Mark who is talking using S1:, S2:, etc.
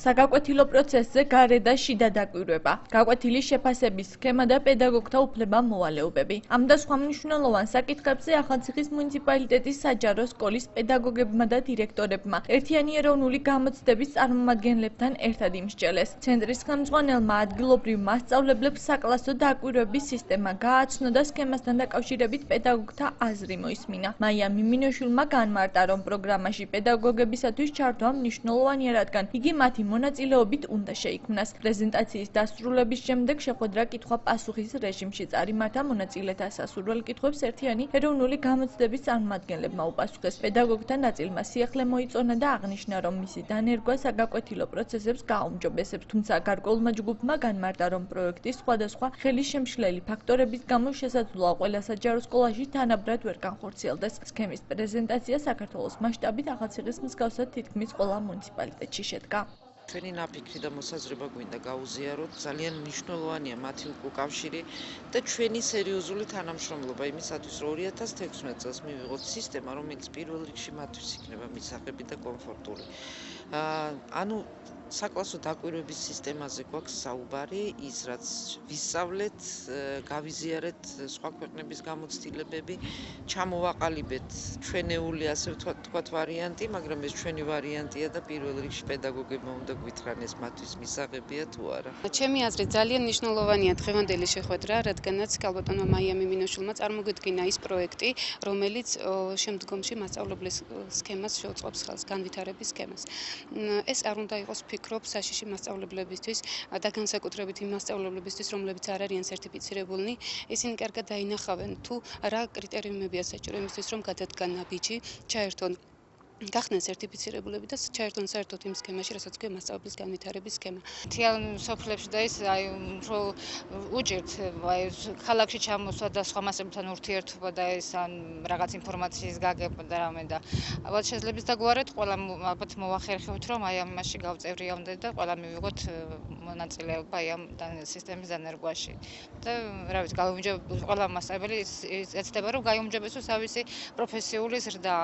S1: საგაკვეთილო პროცესზე გარე და შიდა დაკვირვება, გაკვეთილი შეფასების სქემა და პედაგოგთა უფლება მოვალეობები. ამ და სხვა მნიშვნელოვან საკითხებზე ახალციხის მუნიციპალიტეტის საჯარო სკოლის პედაგოგებმა და დირექტორებმა ერთიანი ეროვნული გამოცდების წარმომადგენლებთან ერთად იმსჯელეს. ცენტრის ხელმძღვანელმა ადგილობრივ მასწავლებლებს საკლასო დაკვირვების სისტემა გააცნო და სქემასთან დაკავშირებით პედაგოგთა აზრი მოისმინა. მაია მიმინოშვილმა განმარტა, რომ პროგრამაში პედაგოგებისათვის ჩართვა მნიშვნელოვანია, რადგან იგი მათი მონაწილეობით უნდა შეიქმნას. პრეზენტაციის დასრულების შემდეგ შეხვედრა კითხვა-პასუხის რეჟიმში წარიმართა. მონაწილეთა სასურველ კითხვებს ერთიანი ეროვნული გამოცდების წარმომადგენლებმა უპასუხეს. პედაგოგთა ნაწილმა სიახლე მოიწონა და აღნიშნა, რომ მისი დანერგვა საგაკვეთილო პროცესებს გააუმჯობესებს, თუმცა გარკვეულმა ჯგუფმა განმარტა, რომ პროექტის სხვადასხვა ხელისშემშლელი ფაქტორების გამო შესაძლოა ყველა საჯარო სკოლაში თანაბრად ვერ განხორციელდეს. სქემის პრეზენტაცია საქართველოს მასშტაბით ახალციხის მსგავსად თითქმის ყველა მუნიციპალიტეტში შედგა.
S2: ჩვენი ნაფიქრი და მოსაზრება გვინდა გავუზიაროთ, ძალიან მნიშვნელოვანია მათი უკავშირი და ჩვენი სერიოზული თანამშრომლობა იმისათვის, რომ 2016 წელს მივიღოთ სისტემა, რომელიც პირველ რიგში მათთვის იქნება მისაღები და კომფორტული. ანუ საკლასო დაკვირვების სისტემაზე გვაქვს საუბარი, ის რაც ვისწავლეთ, გავიზიარეთ სხვა ქვეყნების გამოცდილებები, ჩამოვაყალიბეთ ჩვენეული, ასე ვთქვათ, ვარიანტი, მაგრამ ეს ჩვენი ვარიანტია და პირველ რიგში პედაგოგებმა უნდა გვითხრან ეს მათთვის მისაღებია თუ არა.
S3: ჩემი აზრით ძალიან მნიშვნელოვანია დღევანდელი შეხვედრა, რადგანაც ქალბატონმა მაია მიმინოშვილმა წარმოგვიდგინა ის პროექტი, რომელიც შემდგომში მასწავლებლის სქემას შეუწყობს ხელს, განვითარების სქემას. ეს არ უნდა იყოს ფიქრობ საშიში მასწავლებლებისთვის და განსაკუთრებით იმ მასწავლებლებისთვის, რომლებიც არ არიან სერტიფიცირებულნი, ისინი კარგად დაინახავენ თუ რა კრიტერიუმებია საჭირო იმისთვის, რომ გადადგან ნაბიჯი, ჩაერთონ გახდნენ სერტიფიცირებულები და ჩაერთონ საერთოდ იმ სქემაში, რასაც ქვია მასწავლებლის განვითარების სქემა.
S4: მთელ სოფლებში და ის უფრო უჭირთ ქალაქში ჩამოსვლა და სხვა მასწავლებლებთან ურთიერთობა და ეს რაღაც ინფორმაციის გაგება და რამე და ალბათ შეიძლება დაგვარეთ, ყველა ალბათ მოვახერხებთ, რომ აი ამაში გავწევრიამდე და ყველა მივიღოთ მონაწილეობა აი ამ სისტემის დანერგვაში. და რა ვიცი, ყველა მასწავლებელი ეცდება, რომ გაიუმჯობესოს თავისი პროფესიული ზრდა.